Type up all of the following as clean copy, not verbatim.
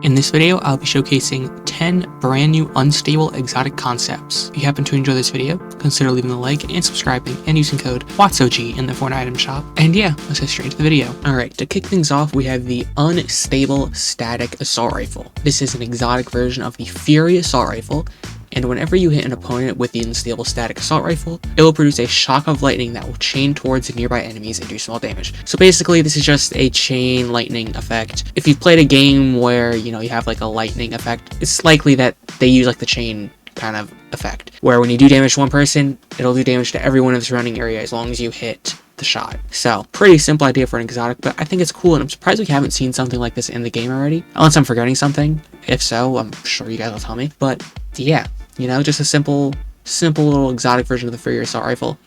In this video, I'll be showcasing 10 brand new unstable exotic concepts. If you happen to enjoy this video, consider leaving a like and subscribing and using code WATSOG in the Fortnite item shop. And yeah, let's get straight into the video. Alright, to kick things off, we have the Unstable Static Assault Rifle. This is an exotic version of the Fury Assault Rifle, and whenever you hit an opponent with the Unstable Static Assault Rifle, it will produce a shock of lightning that will chain towards nearby enemies and do small damage. So basically, this is just a chain lightning effect. If you've played a game where, you have like a lightning effect, it's likely that they use like the chain kind of effect, where when you do damage to one person, it'll do damage to everyone in the surrounding area as long as you hit the shot. So pretty simple idea for an exotic, but I think it's cool, and I'm surprised we haven't seen something like this in the game already, unless I'm forgetting something. If so, I'm sure you guys will tell me. But yeah, just a simple little exotic version of the Fury Assault Rifle,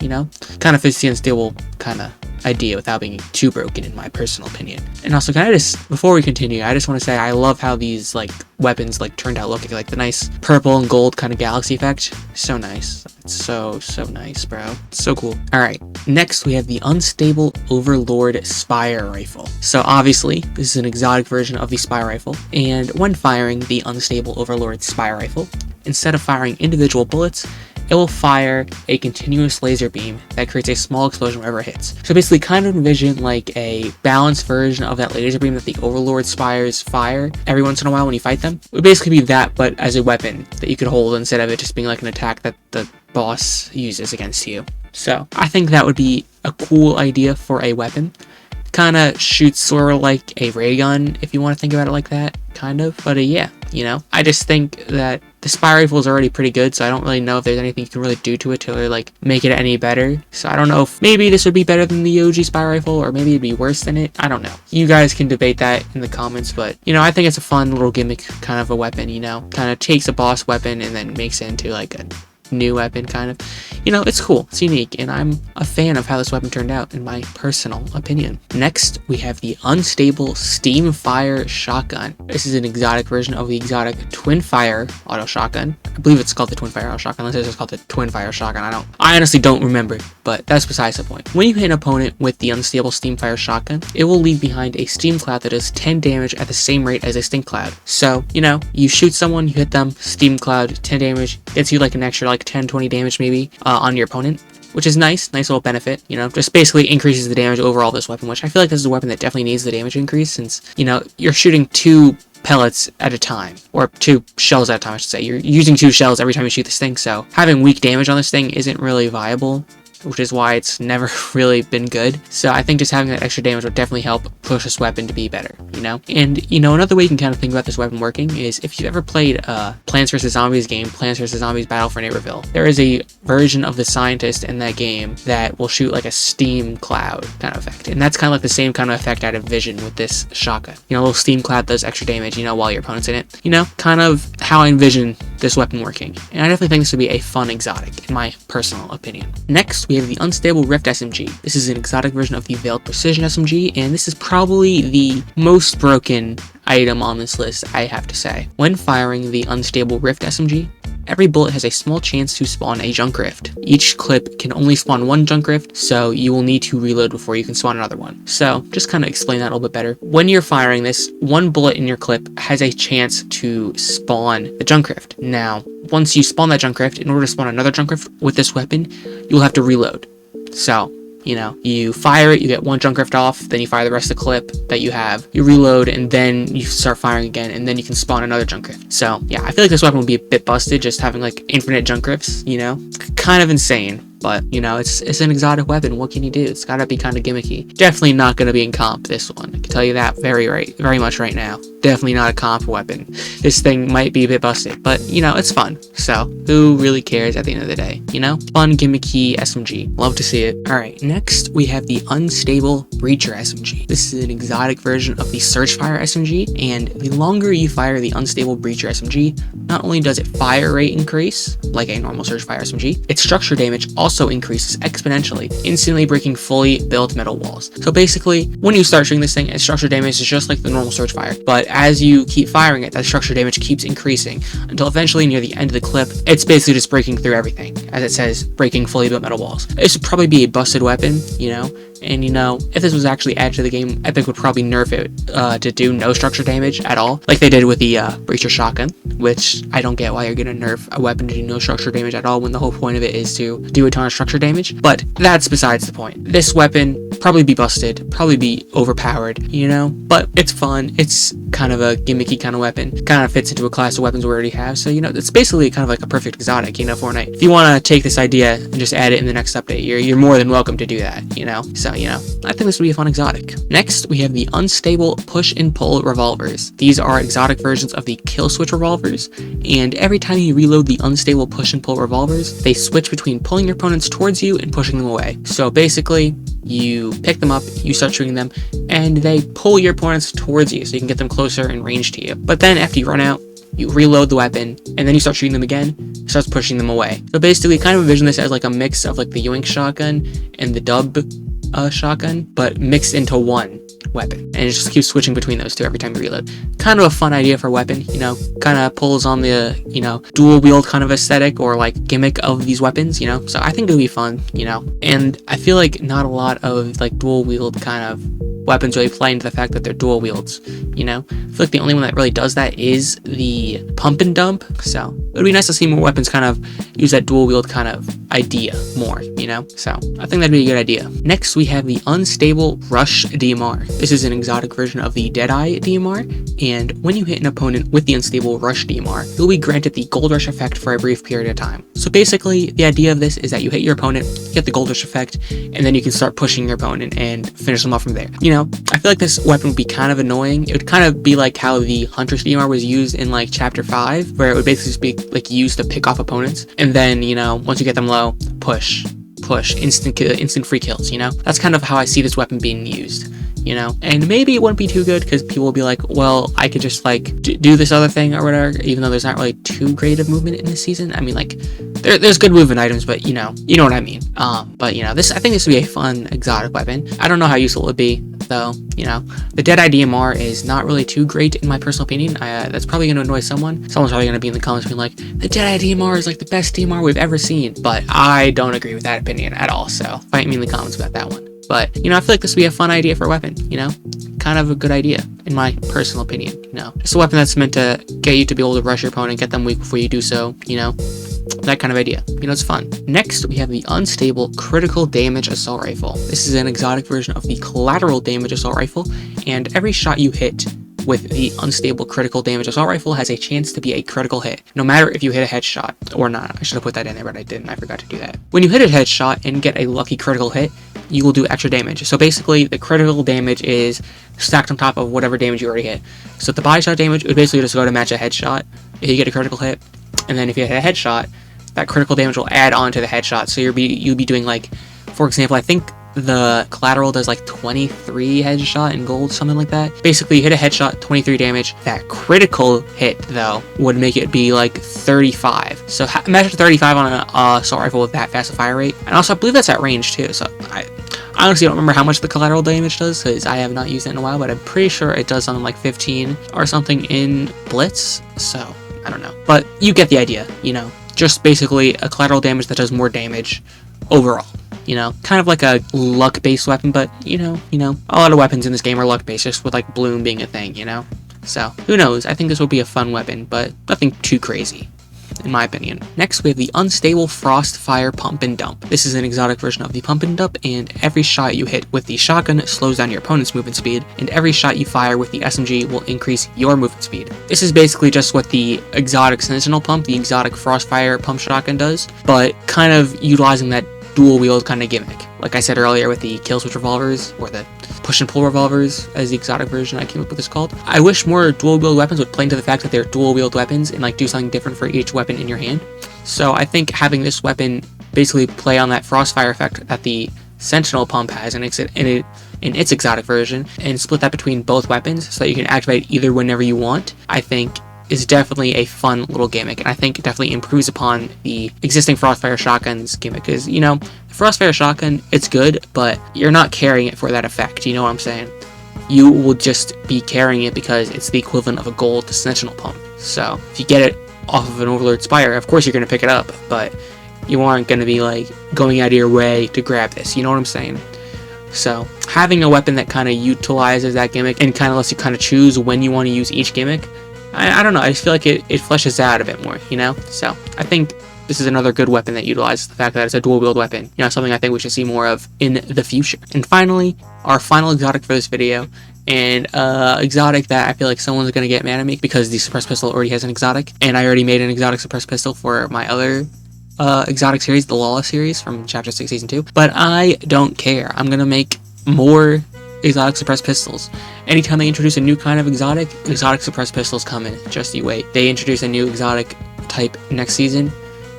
kind of fits the unstable kind of idea without being too broken, in my personal opinion. And also, before we continue, I just want to say I love how these weapons turned out looking, like the nice purple and gold kind of galaxy effect. So nice. It's so nice, bro. It's so cool. Alright, next we have the Unstable Overlord Spire Rifle. So obviously, this is an exotic version of the Spire Rifle, and when firing the Unstable Overlord Spire Rifle, instead of firing individual bullets, it will fire a continuous laser beam that creates a small explosion wherever it hits. So basically, kind of envision like a balanced version of that laser beam that the Overlord Spires fire every once in a while when you fight them. It would basically be that, but as a weapon that you could hold instead of it just being like an attack that the boss uses against you. So I think that would be a cool idea for a weapon. Kind of shoots sort of like a ray gun, if you want to think about it like that, kind of. But yeah, I just think that the Spire Rifle is already pretty good, so I don't really know if there's anything you can really do to it to really make it any better. So I don't know if maybe this would be better than the OG Spire Rifle, or maybe it'd be worse than it. I don't know. You guys can debate that in the comments, but I think it's a fun little gimmick kind of a weapon, kind of takes a boss weapon and then makes it into like a new weapon, kind of. It's cool, it's unique, and I'm a fan of how this weapon turned out, in my personal opinion. Next, we have the Unstable Steamfire Shotgun. This is an exotic version of the exotic Twinfire Auto Shotgun. I believe it's called the Twinfire Auto Shotgun, unless it's just called the Twinfire Shotgun. I honestly don't remember, but that's besides the point. When you hit an opponent with the Unstable Steamfire Shotgun, it will leave behind a steam cloud that does 10 damage at the same rate as a stink cloud. So, you shoot someone, you hit them, steam cloud, 10 damage, gets you like an extra 10-20 damage maybe on your opponent, which is nice little benefit. Just basically increases the damage overall of this weapon, which I feel like this is a weapon that definitely needs the damage increase, since you're shooting 2 pellets at a time, or 2 shells at a time, I should say. You're using 2 shells every time you shoot this thing, so having weak damage on this thing isn't really viable, which is why it's never really been good. So I think just having that extra damage would definitely help push this weapon to be better, And, another way you can kind of think about this weapon working is if you've ever played Plants vs. Zombies game, Plants vs. Zombies Battle for Neighborville, there is a version of the scientist in that game that will shoot like a steam cloud kind of effect. And that's kind of like the same kind of effect I'd envision with this shotgun. A little steam cloud does extra damage, while your opponent's in it. Kind of how I envision this weapon working. And I definitely think this would be a fun exotic, in my personal opinion. Next, we have the Unstable Rift SMG. This is an exotic version of the Veiled Precision SMG, and this is probably the most broken item on this list, I have to say. When firing the Unstable Rift SMG, every bullet has a small chance to spawn a junk rift. Each clip can only spawn 1 junk rift, so you will need to reload before you can spawn another one. So, just kind of explain that a little bit better. When you're firing this, 1 bullet in your clip has a chance to spawn the junk rift. Now, once you spawn that junk rift, in order to spawn another junk rift with this weapon, you'll have to reload. So, you fire it, you get 1 junk rift off, then you fire the rest of the clip that you have, you reload, and then you start firing again, and then you can spawn another junk rift. So, yeah, I feel like this weapon would be a bit busted, just having infinite junk rifts, kind of insane. But, it's an exotic weapon. What can you do? It's gotta be kind of gimmicky. Definitely not gonna be in comp, this one. I can tell you that very much right now. Definitely not a comp weapon. This thing might be a bit busted, but, it's fun. So, who really cares at the end of the day? Fun, gimmicky SMG. Love to see it. Alright, next we have the Unstable Breacher SMG. This is an exotic version of the Surgefire SMG, and the longer you fire the Unstable Breacher SMG, not only does its fire rate increase, like a normal Surgefire SMG, its structure damage also increases exponentially, instantly breaking fully built metal walls. So basically, when you start shooting this thing, its structure damage is just like the normal Surgefire, but as you keep firing it, that structure damage keeps increasing, until eventually near the end of the clip, it's basically just breaking through everything, as it says, breaking fully built metal walls. This would probably be a busted weapon, And you know, if this was actually added to the game, Epic would probably nerf it to do no structure damage at all, like they did with the Breacher Shotgun, which I don't get why you're gonna nerf a weapon to do no structure damage at all when the whole point of it is to do a ton of structure damage. But that's besides the point. This weapon probably be busted, probably be overpowered, you know, but it's fun. It's kind of a gimmicky kind of weapon, kind of fits into a class of weapons we already have. So, you know, it's basically kind of like a perfect exotic, you know, Fortnite. If you want to take this idea and just add it in the next update, you're more than welcome to do that, you know. So, you know, I think this would be a fun exotic. Next, we have the unstable push and pull revolvers. These are exotic versions of the kill switch revolvers, and every time you reload the unstable push and pull revolvers, they switch between pulling your opponents towards you and pushing them away. So basically, you pick them up, you start shooting them, and they pull your opponents towards you so you can get them closer in range to you. But then after you run out, you reload the weapon, and then you start shooting them again, it starts pushing them away. So basically, kind of envision this as like a mix of like the Yoink shotgun and the Dub shotgun, but mixed into one weapon, and it just keeps switching between those two every time you reload. Kind of a fun idea for a weapon, you know, kind of pulls on the, you know, dual wield kind of aesthetic or like gimmick of these weapons, you know, so I think it would be fun, you know. And I feel like not a lot of like dual wield kind of weapons really play into the fact that they're dual wields, you know. I feel like the only one that really does that is the pump and dump, so it would be nice to see more weapons kind of use that dual wield kind of idea more, you know, so I think that'd be a good idea. Next, we have the unstable Rush DMR. This is an exotic version of the Deadeye DMR, and when you hit an opponent with the unstable Rush DMR, you'll be granted the Gold Rush effect for a brief period of time. So basically, the idea of this is that you hit your opponent, get the Gold Rush effect, and then you can start pushing your opponent and finish them off from there. You know, I feel like this weapon would be kind of annoying. It would kind of be like how the Huntress DMR was used in like Chapter 5, where it would basically just be like used to pick off opponents, and then, you know, once you get them low, push, instant free kills, you know? That's kind of how I see this weapon being used, you know? And maybe it wouldn't be too good because people will be like, well, I could just like do this other thing or whatever, even though there's not really too great of movement in this season. I mean, like, there's good movement items, but you know what I mean. But you know, I think this would be a fun exotic weapon. I don't know how useful it would be, though, you know. The Deadeye DMR is not really too great in my personal opinion. That's probably going to annoy someone. Someone's probably going to be in the comments being like, the Deadeye DMR is like the best DMR we've ever seen. But I don't agree with that opinion at all, so fight me in the comments about that one. But, you know, I feel like this would be a fun idea for a weapon, you know? Kind of a good idea, in my personal opinion, you know? Just a weapon that's meant to get you to be able to rush your opponent, get them weak before you do so, you know? That kind of idea. You know, it's fun. Next, we have the unstable critical damage assault rifle. This is an exotic version of the collateral damage assault rifle, and every shot you hit with the unstable critical damage assault rifle has a chance to be a critical hit, no matter if you hit a headshot or not. I should have put that in there, but I didn't. I forgot to do that. When you hit a headshot and get a lucky critical hit, you will do extra damage. So basically, the critical damage is stacked on top of whatever damage you already hit. So the body shot damage would basically just go to match a headshot if you get a critical hit, and then if you hit a headshot, that critical damage will add on to the headshot. So you'll be doing, like, for example, I think the collateral does like 23 headshot in gold, something like that. Basically, you hit a headshot, 23 damage. That critical hit, though, would make it be like 35. So imagine 35 on an assault rifle with that fast a fire rate. And also, I believe that's at range too. So I honestly don't remember how much the collateral damage does because I have not used it in a while, but I'm pretty sure it does something like 15 or something in Blitz. So I don't know, but you get the idea, you know. Just basically a collateral damage that does more damage overall. You know, kind of like a luck-based weapon, but, you know, a lot of weapons in this game are luck-based, just with, like, bloom being a thing, you know? So, who knows? I think this will be a fun weapon, but nothing too crazy, in my opinion. Next, we have the unstable Frostfire Pump and Dump. This is an exotic version of the Pump and Dump, and every shot you hit with the shotgun slows down your opponent's movement speed, and every shot you fire with the SMG will increase your movement speed. This is basically just what the exotic Sentinel Pump, the exotic Frostfire Pump shotgun does, but kind of utilizing that dual wield kind of gimmick. Like I said earlier with the kill switch revolvers, or the push and pull revolvers as the exotic version I came up with is called. I wish more dual wield weapons would play into the fact that they're dual wield weapons and like do something different for each weapon in your hand. So I think having this weapon basically play on that Frostfire effect that the Sentinel Pump has in its exotic version, and split that between both weapons so that you can activate either whenever you want, I think is definitely a fun little gimmick, and I think it definitely improves upon the existing Frostfire Shotgun's gimmick, because, you know, the Frostfire Shotgun, it's good, but you're not carrying it for that effect, you know what I'm saying? You will just be carrying it because it's the equivalent of a gold Sentinel Pump. So, if you get it off of an Overlord Spire, of course you're going to pick it up, but you aren't going to be, like, going out of your way to grab this, you know what I'm saying? So having a weapon that kind of utilizes that gimmick and kind of lets you kind of choose when you want to use each gimmick, I don't know, I just feel like it fleshes out a bit more, you know? So I think this is another good weapon that utilizes the fact that it's a dual wield weapon. You know, something I think we should see more of in the future. And finally, our final exotic for this video, and exotic that I feel like someone's going to get mad at me because the suppressed pistol already has an exotic, and I already made an exotic suppressed pistol for my other exotic series, the Lawless series from Chapter 6 Season 2, but I don't care. I'm going to make more exotic suppressed pistols. Anytime they introduce a new kind of exotic suppressed pistols come in. Just you wait. They introduce a new exotic type next season,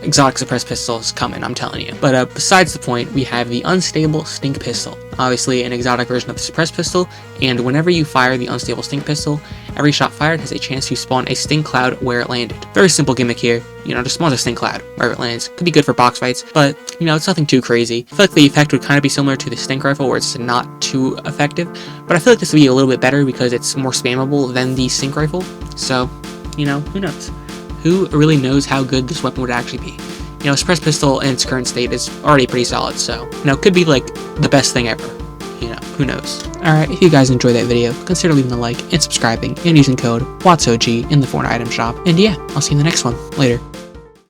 exotic suppressed pistols coming, I'm telling you. But besides the point, we have the unstable stink pistol, obviously an exotic version of the suppressed pistol, and whenever you fire the unstable stink pistol, every shot fired has a chance to spawn a stink cloud where it landed. Very simple gimmick here, you know, just spawns a stink cloud wherever it lands. Could be good for box fights, but you know, it's nothing too crazy. I feel like the effect would kind of be similar to the stink rifle where it's not too effective, but I feel like this would be a little bit better because it's more spammable than the stink rifle. So, you know, who knows? Who really knows how good this weapon would actually be? You know, suppressed pistol in its current state is already pretty solid, so, you know, could be like the best thing ever. You know, who knows? Alright, if you guys enjoyed that video, consider leaving a like and subscribing and using code WATSOG in the Fortnite item shop. And yeah, I'll see you in the next one. Later.